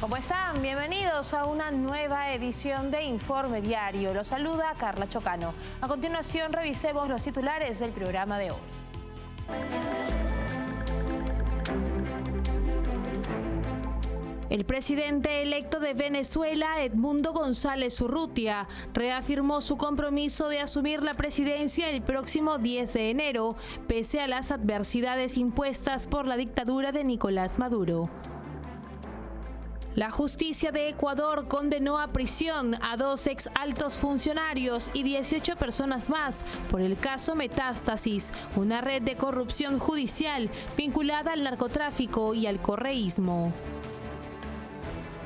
¿Cómo están? Bienvenidos a una nueva edición de Informe Diario. Los saluda Carla Chocano. A continuación revisemos los titulares del programa de hoy. El presidente electo de Venezuela, Edmundo González Urrutia, reafirmó su compromiso de asumir la presidencia el próximo 10 de enero, pese a las adversidades impuestas por la dictadura de Nicolás Maduro. La justicia de Ecuador condenó a prisión a 2 ex altos funcionarios y 18 personas más por el caso Metástasis, una red de corrupción judicial vinculada al narcotráfico y al correísmo.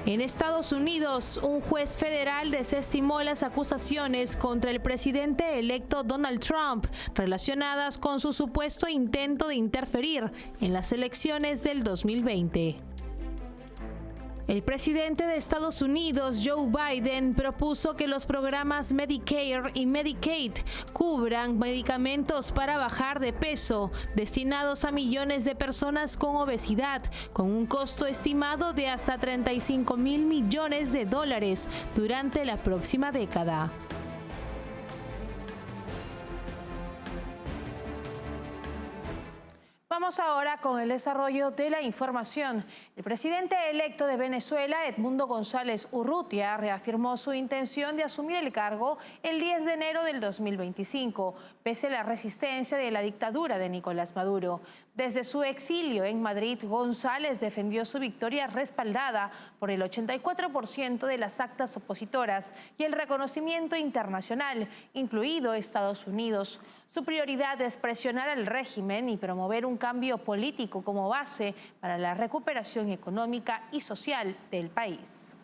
En Estados Unidos, un juez federal desestimó las acusaciones contra el presidente electo Donald Trump relacionadas con su supuesto intento de interferir en las elecciones del 2020. El presidente de Estados Unidos, Joe Biden, propuso que los programas Medicare y Medicaid cubran medicamentos para bajar de peso destinados a millones de personas con obesidad, con un costo estimado de hasta $35.000 millones durante la próxima década. Vamos ahora con el desarrollo de la información. El presidente electo de Venezuela, Edmundo González Urrutia, reafirmó su intención de asumir el cargo el 10 de enero del 2025, pese a la resistencia de la dictadura de Nicolás Maduro. Desde su exilio en Madrid, González defendió su victoria respaldada por el 84% de las actas opositoras y el reconocimiento internacional, incluido Estados Unidos. Su prioridad es presionar al régimen y promover un cambio político como base para la recuperación económica y social del país.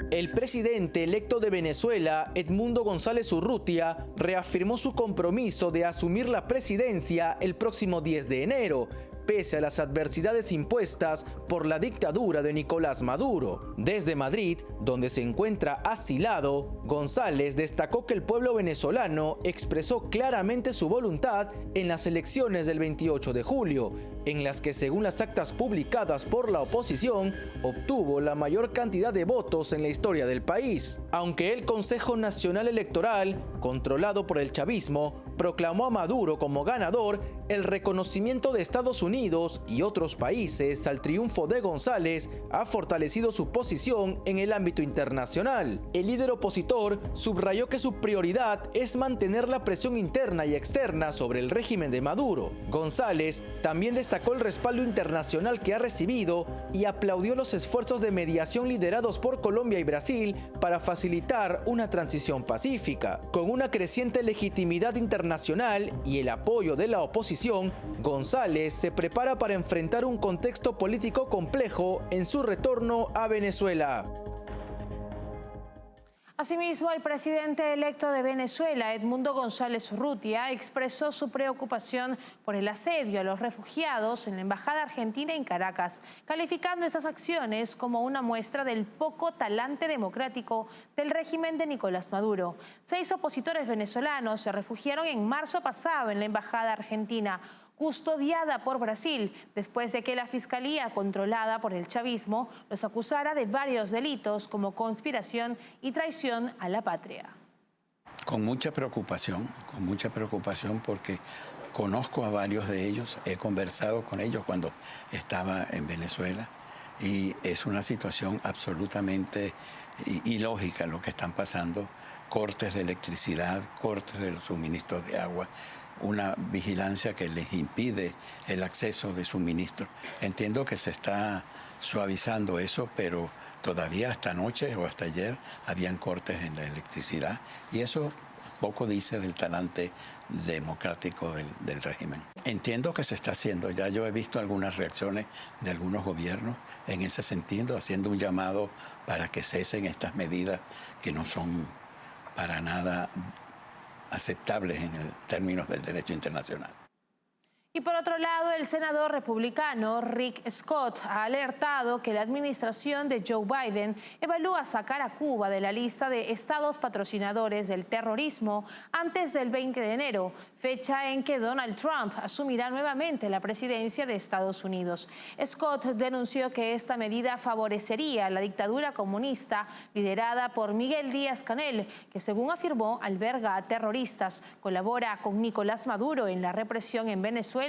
El presidente electo de Venezuela, Edmundo González Urrutia, reafirmó su compromiso de asumir la presidencia el próximo 10 de enero, pese a las adversidades impuestas por la dictadura de Nicolás Maduro. Desde Madrid, donde se encuentra asilado, González destacó que el pueblo venezolano expresó claramente su voluntad en las elecciones del 28 de julio, en las que, según las actas publicadas por la oposición, obtuvo la mayor cantidad de votos en la historia del país. Aunque el Consejo Nacional Electoral, controlado por el chavismo, proclamó a Maduro como ganador, el reconocimiento de Estados Unidos y otros países al triunfo de González ha fortalecido su posición en el ámbito internacional. El líder opositor subrayó que su prioridad es mantener la presión interna y externa sobre el régimen de Maduro. González también destacó el respaldo internacional que ha recibido y aplaudió los esfuerzos de mediación liderados por Colombia y Brasil para facilitar una transición pacífica. Con una creciente legitimidad internacional y el apoyo de la oposición, González se prepara para enfrentar un contexto político complejo en su retorno a Venezuela. Asimismo, el presidente electo de Venezuela, Edmundo González Urrutia, expresó su preocupación por el asedio a los refugiados en la embajada argentina en Caracas, calificando esas acciones como una muestra del poco talante democrático del régimen de Nicolás Maduro. 6 opositores venezolanos se refugiaron en marzo pasado en la embajada argentina, custodiada por Brasil, después de que la fiscalía controlada por el chavismo los acusara de varios delitos como conspiración y traición a la patria. Con mucha preocupación porque conozco a varios de ellos, he conversado con ellos cuando estaba en Venezuela y es una situación absolutamente ilógica lo que están pasando, cortes de electricidad, cortes de los suministros de agua, una vigilancia que les impide el acceso de suministro. Entiendo que se está suavizando eso, pero todavía hasta anoche o hasta ayer habían cortes en la electricidad y eso poco dice del talante democrático del régimen. Entiendo que se está haciendo, ya yo he visto algunas reacciones de algunos gobiernos en ese sentido, haciendo un llamado para que cesen estas medidas que no son para nada aceptables en términos del derecho internacional. Y por otro lado, el senador republicano Rick Scott ha alertado que la administración de Joe Biden evalúa sacar a Cuba de la lista de estados patrocinadores del terrorismo antes del 20 de enero, fecha en que Donald Trump asumirá nuevamente la presidencia de Estados Unidos. Scott denunció que esta medida favorecería la dictadura comunista liderada por Miguel Díaz-Canel, que según afirmó alberga a terroristas, colabora con Nicolás Maduro en la represión en Venezuela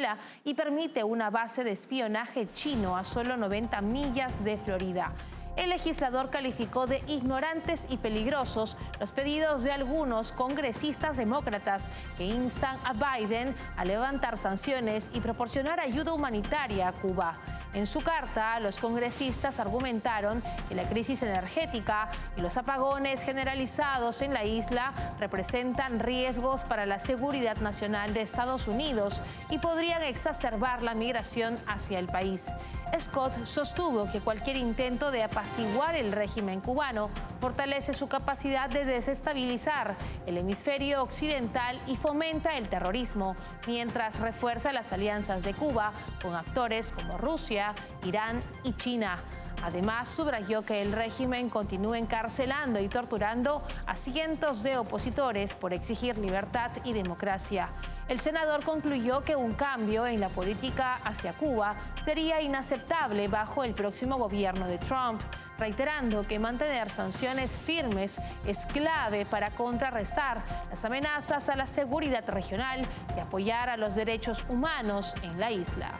y permite una base de espionaje chino a solo 90 millas de Florida. El legislador calificó de ignorantes y peligrosos los pedidos de algunos congresistas demócratas que instan a Biden a levantar sanciones y proporcionar ayuda humanitaria a Cuba. En su carta, los congresistas argumentaron que la crisis energética y los apagones generalizados en la isla representan riesgos para la seguridad nacional de Estados Unidos y podrían exacerbar la migración hacia el país. Scott sostuvo que cualquier intento de apaciguar el régimen cubano fortalece su capacidad de desestabilizar el hemisferio occidental y fomenta el terrorismo, mientras refuerza las alianzas de Cuba con actores como Rusia, Irán y China. Además, subrayó que el régimen continúa encarcelando y torturando a cientos de opositores por exigir libertad y democracia. El senador concluyó que un cambio en la política hacia Cuba sería inaceptable bajo el próximo gobierno de Trump, reiterando que mantener sanciones firmes es clave para contrarrestar las amenazas a la seguridad regional y apoyar a los derechos humanos en la isla.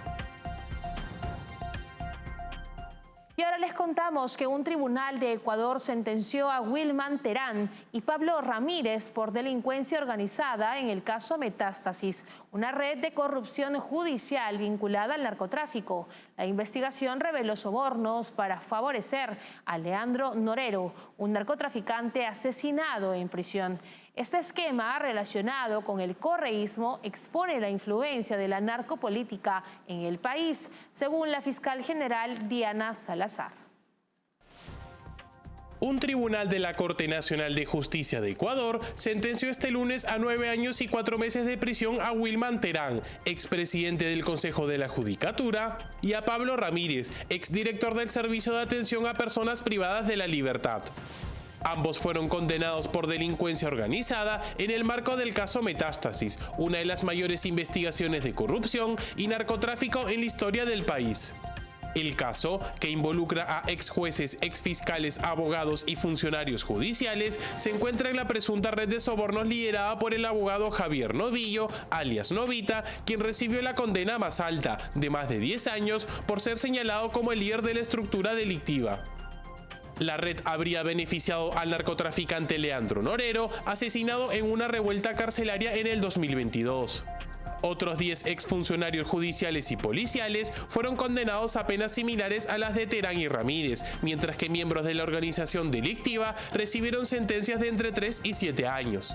Y ahora les contamos que un tribunal de Ecuador sentenció a Wilman Terán y Pablo Ramírez por delincuencia organizada en el caso Metástasis, una red de corrupción judicial vinculada al narcotráfico. La investigación reveló sobornos para favorecer a Leandro Norero, un narcotraficante asesinado en prisión. Este esquema relacionado con el correísmo expone la influencia de la narcopolítica en el país, según la fiscal general Diana Salazar. Un tribunal de la Corte Nacional de Justicia de Ecuador sentenció este lunes a 9 años y 4 meses de prisión a Wilman Terán, expresidente del Consejo de la Judicatura, y a Pablo Ramírez, exdirector del Servicio de Atención a Personas Privadas de la Libertad. Ambos fueron condenados por delincuencia organizada en el marco del caso Metástasis, una de las mayores investigaciones de corrupción y narcotráfico en la historia del país. El caso, que involucra a exjueces, exfiscales, abogados y funcionarios judiciales, se encuentra en la presunta red de sobornos liderada por el abogado Javier Novillo, alias Novita, quien recibió la condena más alta, de más de 10 años, por ser señalado como el líder de la estructura delictiva. La red habría beneficiado al narcotraficante Leandro Norero, asesinado en una revuelta carcelaria en el 2022. Otros 10 exfuncionarios judiciales y policiales fueron condenados a penas similares a las de Terán y Ramírez, mientras que miembros de la organización delictiva recibieron sentencias de entre 3 y 7 años.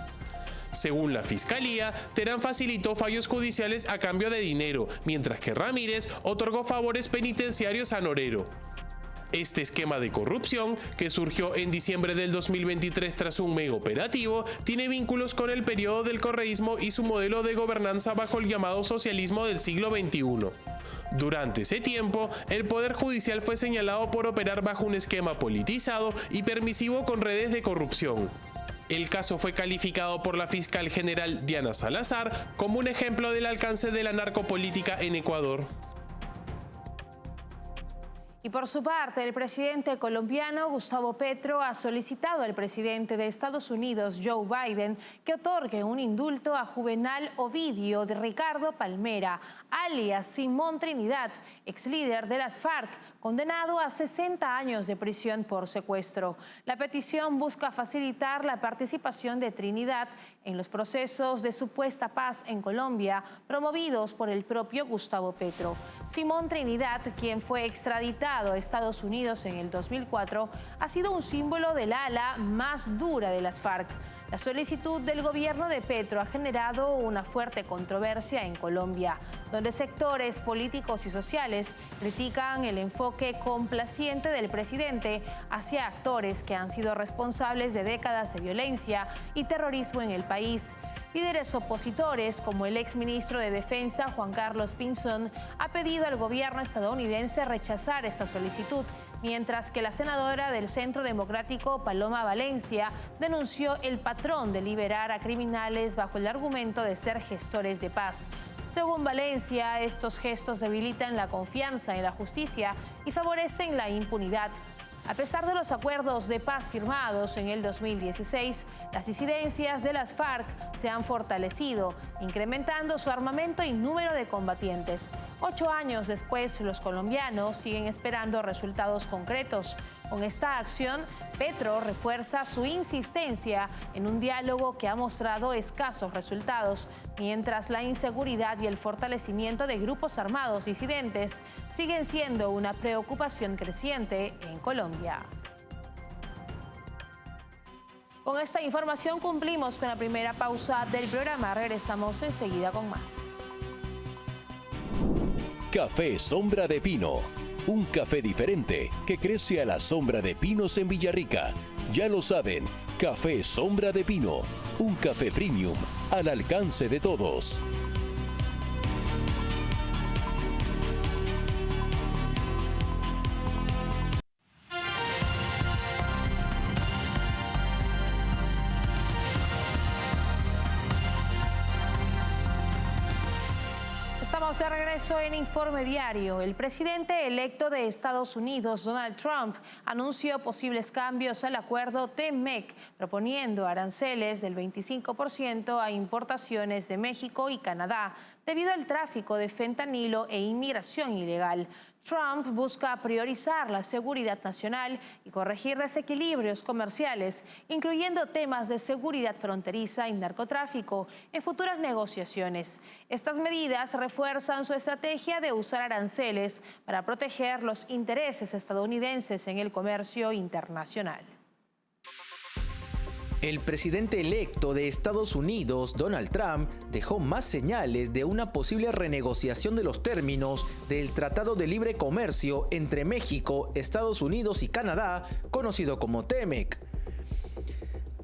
Según la Fiscalía, Terán facilitó fallos judiciales a cambio de dinero, mientras que Ramírez otorgó favores penitenciarios a Norero. Este esquema de corrupción, que surgió en diciembre del 2023 tras un mega operativo, tiene vínculos con el periodo del correísmo y su modelo de gobernanza bajo el llamado socialismo del siglo XXI. Durante ese tiempo, el Poder Judicial fue señalado por operar bajo un esquema politizado y permisivo con redes de corrupción. El caso fue calificado por la fiscal general Diana Salazar como un ejemplo del alcance de la narcopolítica en Ecuador. Y por su parte, el presidente colombiano Gustavo Petro ha solicitado al presidente de Estados Unidos, Joe Biden, que otorgue un indulto a Juvenal Ovidio de Ricardo Palmera, alias Simón Trinidad, ex líder de las FARC, condenado a 60 años de prisión por secuestro. La petición busca facilitar la participación de Trinidad en los procesos de supuesta paz en Colombia, promovidos por el propio Gustavo Petro. Simón Trinidad, quien fue extraditado a Estados Unidos en el 2004, ha sido un símbolo del ala más dura de las FARC. La solicitud del gobierno de Petro ha generado una fuerte controversia en Colombia, donde sectores políticos y sociales critican el enfoque complaciente del presidente hacia actores que han sido responsables de décadas de violencia y terrorismo en el país. Líderes opositores, como el exministro de Defensa Juan Carlos Pinzón, ha pedido al gobierno estadounidense rechazar esta solicitud, mientras que la senadora del Centro Democrático Paloma Valencia denunció el patrón de liberar a criminales bajo el argumento de ser gestores de paz. Según Valencia, estos gestos debilitan la confianza en la justicia y favorecen la impunidad. A pesar de los acuerdos de paz firmados en el 2016, las disidencias de las FARC se han fortalecido, incrementando su armamento y número de combatientes. 8 años después, los colombianos siguen esperando resultados concretos. Con esta acción, Petro refuerza su insistencia en un diálogo que ha mostrado escasos resultados, mientras la inseguridad y el fortalecimiento de grupos armados disidentes siguen siendo una preocupación creciente en Colombia. Con esta información cumplimos con la primera pausa del programa. Regresamos enseguida con más. Café Sombra de Pino. Un café diferente que crece a la sombra de pinos en Villarrica. Ya lo saben, Café Sombra de Pino. Un café premium al alcance de todos. Estamos de regreso en Informe Diario. El presidente electo de Estados Unidos, Donald Trump, anunció posibles cambios al acuerdo TEMEC, proponiendo aranceles del 25% a importaciones de México y Canadá, debido al tráfico de fentanilo e inmigración ilegal. Trump busca priorizar la seguridad nacional y corregir desequilibrios comerciales, incluyendo temas de seguridad fronteriza y narcotráfico, en futuras negociaciones. Estas medidas refuerzan su estrategia de usar aranceles para proteger los intereses estadounidenses en el comercio internacional. El presidente electo de Estados Unidos, Donald Trump, dejó más señales de una posible renegociación de los términos del Tratado de Libre Comercio entre México, Estados Unidos y Canadá, conocido como TEMEC.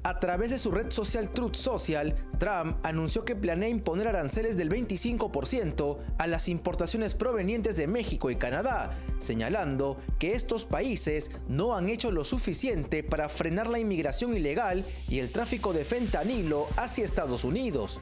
A través de su red social Truth Social, Trump anunció que planea imponer aranceles del 25% a las importaciones provenientes de México y Canadá, señalando que estos países no han hecho lo suficiente para frenar la inmigración ilegal y el tráfico de fentanilo hacia Estados Unidos.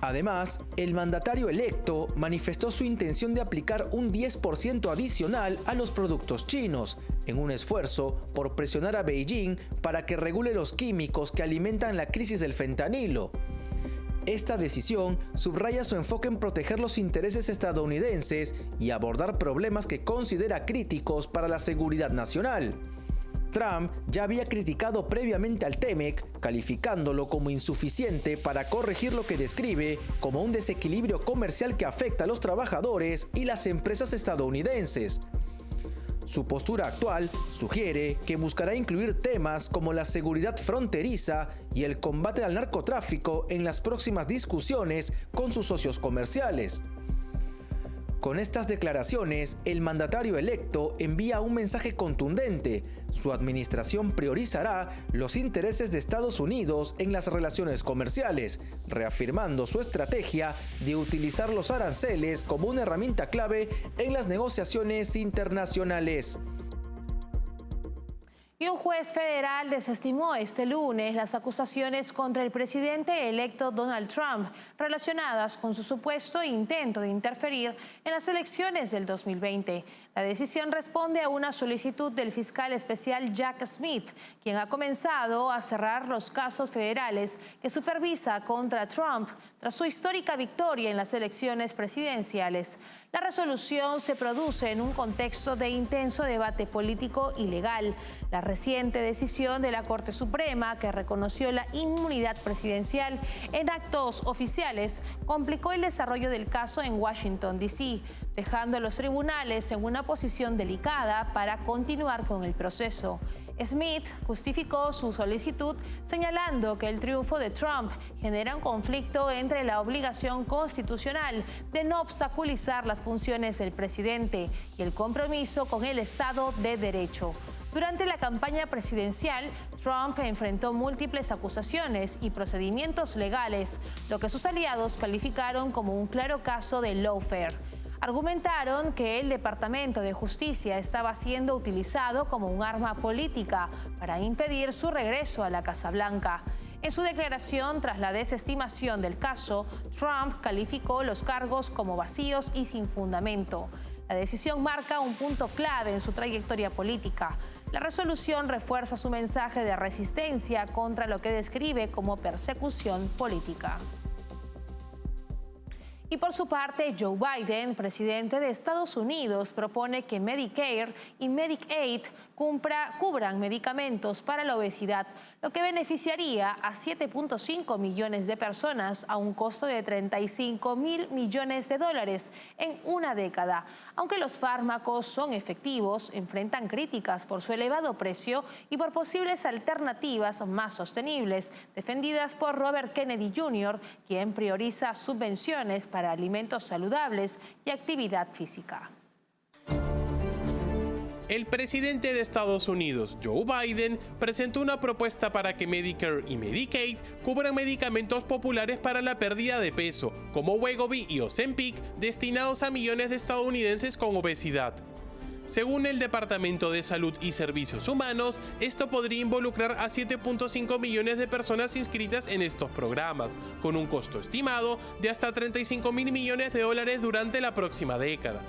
Además, el mandatario electo manifestó su intención de aplicar un 10% adicional a los productos chinos, en un esfuerzo por presionar a Beijing para que regule los químicos que alimentan la crisis del fentanilo. Esta decisión subraya su enfoque en proteger los intereses estadounidenses y abordar problemas que considera críticos para la seguridad nacional. Trump ya había criticado previamente al TEMEC, calificándolo como insuficiente para corregir lo que describe como un desequilibrio comercial que afecta a los trabajadores y las empresas estadounidenses. Su postura actual sugiere que buscará incluir temas como la seguridad fronteriza y el combate al narcotráfico en las próximas discusiones con sus socios comerciales. Con estas declaraciones, el mandatario electo envía un mensaje contundente. Su administración priorizará los intereses de Estados Unidos en las relaciones comerciales, reafirmando su estrategia de utilizar los aranceles como una herramienta clave en las negociaciones internacionales. Y un juez federal desestimó este lunes las acusaciones contra el presidente electo Donald Trump relacionadas con su supuesto intento de interferir en las elecciones del 2020. La decisión responde a una solicitud del fiscal especial Jack Smith, quien ha comenzado a cerrar los casos federales que supervisa contra Trump tras su histórica victoria en las elecciones presidenciales. La resolución se produce en un contexto de intenso debate político y legal. La reciente decisión de la Corte Suprema, que reconoció la inmunidad presidencial en actos oficiales, complicó el desarrollo del caso en Washington, D.C., dejando a los tribunales en una posición delicada para continuar con el proceso. Smith justificó su solicitud señalando que el triunfo de Trump genera un conflicto entre la obligación constitucional de no obstaculizar las funciones del presidente y el compromiso con el Estado de Derecho. Durante la campaña presidencial, Trump enfrentó múltiples acusaciones y procedimientos legales, lo que sus aliados calificaron como un claro caso de lawfare. Argumentaron que el Departamento de Justicia estaba siendo utilizado como un arma política para impedir su regreso a la Casa Blanca. En su declaración tras la desestimación del caso, Trump calificó los cargos como vacíos y sin fundamento. La decisión marca un punto clave en su trayectoria política. La resolución refuerza su mensaje de resistencia contra lo que describe como persecución política. Y por su parte, Joe Biden, presidente de Estados Unidos, propone que Medicare y Medicaid cubran medicamentos para la obesidad, lo que beneficiaría a 7.5 millones de personas a un costo de $35.000 millones en una década. Aunque los fármacos son efectivos, enfrentan críticas por su elevado precio y por posibles alternativas más sostenibles, defendidas por Robert Kennedy Jr., quien prioriza subvenciones para alimentos saludables y actividad física. El presidente de Estados Unidos, Joe Biden, presentó una propuesta para que Medicare y Medicaid cubran medicamentos populares para la pérdida de peso, como Wegovy y Ozempic, destinados a millones de estadounidenses con obesidad. Según el Departamento de Salud y Servicios Humanos, esto podría involucrar a 7.5 millones de personas inscritas en estos programas, con un costo estimado de hasta $35.000 millones durante la próxima década.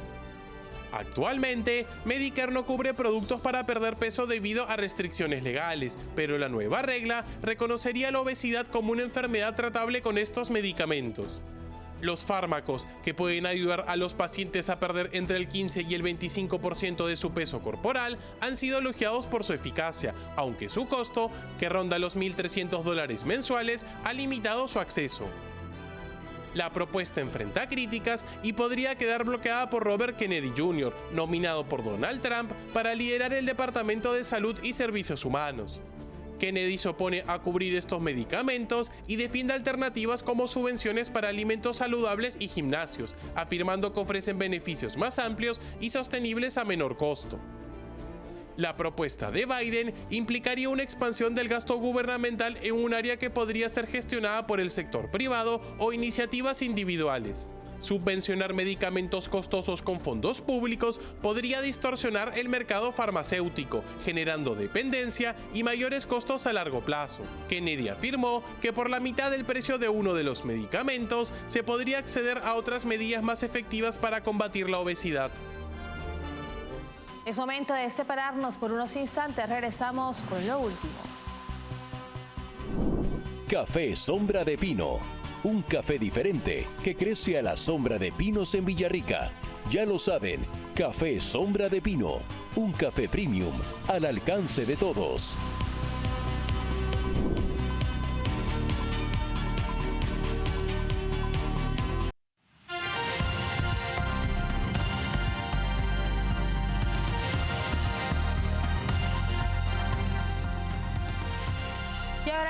Actualmente, Medicare no cubre productos para perder peso debido a restricciones legales, pero la nueva regla reconocería la obesidad como una enfermedad tratable con estos medicamentos. Los fármacos, que pueden ayudar a los pacientes a perder entre el 15 y el 25% de su peso corporal, han sido elogiados por su eficacia, aunque su costo, que ronda los $1.300 mensuales, ha limitado su acceso. La propuesta enfrenta críticas y podría quedar bloqueada por Robert Kennedy Jr., nominado por Donald Trump para liderar el Departamento de Salud y Servicios Humanos. Kennedy se opone a cubrir estos medicamentos y defiende alternativas como subvenciones para alimentos saludables y gimnasios, afirmando que ofrecen beneficios más amplios y sostenibles a menor costo. La propuesta de Biden implicaría una expansión del gasto gubernamental en un área que podría ser gestionada por el sector privado o iniciativas individuales. Subvencionar medicamentos costosos con fondos públicos podría distorsionar el mercado farmacéutico, generando dependencia y mayores costos a largo plazo. Kennedy afirmó que por la mitad del precio de uno de los medicamentos se podría acceder a otras medidas más efectivas para combatir la obesidad. Es momento de separarnos por unos instantes. Regresamos con lo último. Café Sombra de Pino. Un café diferente que crece a la sombra de pinos en Villarrica. Ya lo saben, Café Sombra de Pino. Un café premium al alcance de todos.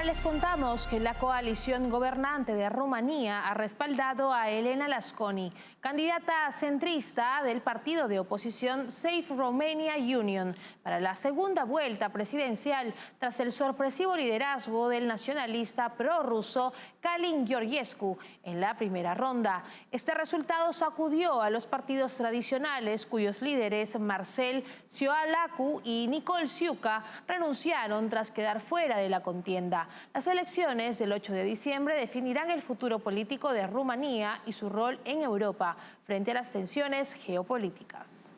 Les contamos que la coalición gobernante de Rumanía ha respaldado a Elena Lasconi, candidata centrista del partido de oposición Safe Romania Union, para la segunda vuelta presidencial tras el sorpresivo liderazgo del nacionalista prorruso Călin Georgescu en la primera ronda. Este resultado sacudió a los partidos tradicionales, cuyos líderes Marcel Ciolacu y Nicol Ciucă renunciaron tras quedar fuera de la contienda. Las elecciones del 8 de diciembre definirán el futuro político de Rumanía y su rol en Europa frente a las tensiones geopolíticas.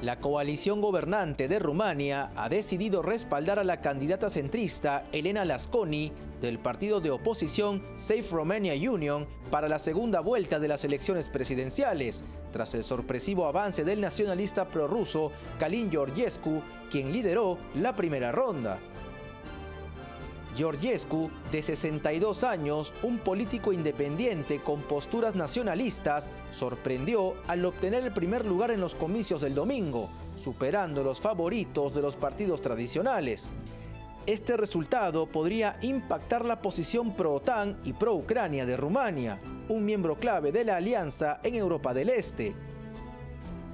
La coalición gobernante de Rumania ha decidido respaldar a la candidata centrista Elena Lasconi del partido de oposición Safe Romania Union para la segunda vuelta de las elecciones presidenciales, tras el sorpresivo avance del nacionalista prorruso Călin Georgescu, quien lideró la primera ronda. Georgescu, de 62 años, un político independiente con posturas nacionalistas, sorprendió al obtener el primer lugar en los comicios del domingo, superando los favoritos de los partidos tradicionales. Este resultado podría impactar la posición pro-OTAN y pro-Ucrania de Rumania, un miembro clave de la alianza en Europa del Este.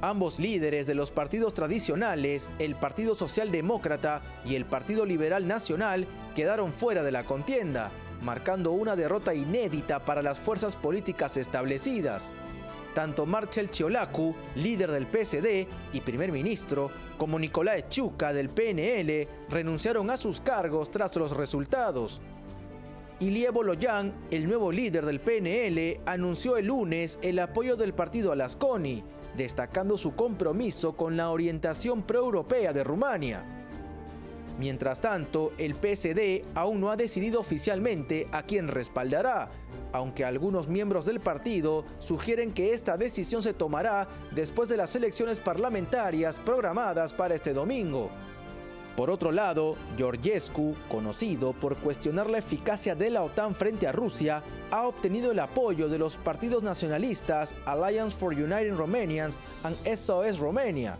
Ambos líderes de los partidos tradicionales, el Partido Socialdemócrata y el Partido Liberal Nacional, quedaron fuera de la contienda, marcando una derrota inédita para las fuerzas políticas establecidas. Tanto Marcel Ciolacu, líder del PSD y primer ministro, como Nicolae Ciucă del PNL renunciaron a sus cargos tras los resultados. Ilie Boloyan, el nuevo líder del PNL, anunció el lunes el apoyo del partido a Asconi, destacando su compromiso con la orientación proeuropea de Rumania. Mientras tanto, el PSD aún no ha decidido oficialmente a quién respaldará, aunque algunos miembros del partido sugieren que esta decisión se tomará después de las elecciones parlamentarias programadas para este domingo. Por otro lado, Georgescu, conocido por cuestionar la eficacia de la OTAN frente a Rusia, ha obtenido el apoyo de los partidos nacionalistas Alliance for United Romanians y SOS Romania.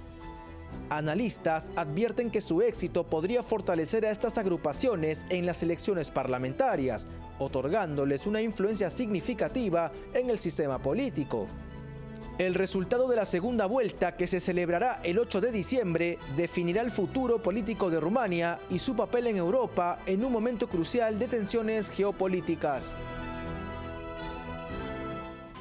Analistas advierten que su éxito podría fortalecer a estas agrupaciones en las elecciones parlamentarias, otorgándoles una influencia significativa en el sistema político. El resultado de la segunda vuelta, que se celebrará el 8 de diciembre, definirá el futuro político de Rumania y su papel en Europa en un momento crucial de tensiones geopolíticas.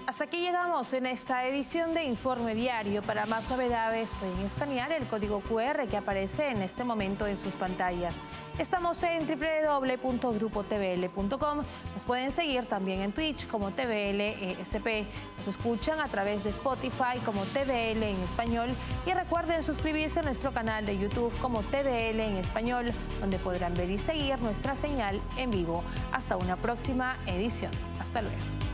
Hasta aquí llegamos en esta edición de Informe Diario. Para más novedades pueden escanear el código QR que aparece en este momento en sus pantallas. Estamos en www.grupotvl.com. Nos pueden seguir también en Twitch como TVLESP. Nos escuchan a través de Spotify como TVL en español. Y recuerden suscribirse a nuestro canal de YouTube como TVL en español, donde podrán ver y seguir nuestra señal en vivo. Hasta una próxima edición. Hasta luego.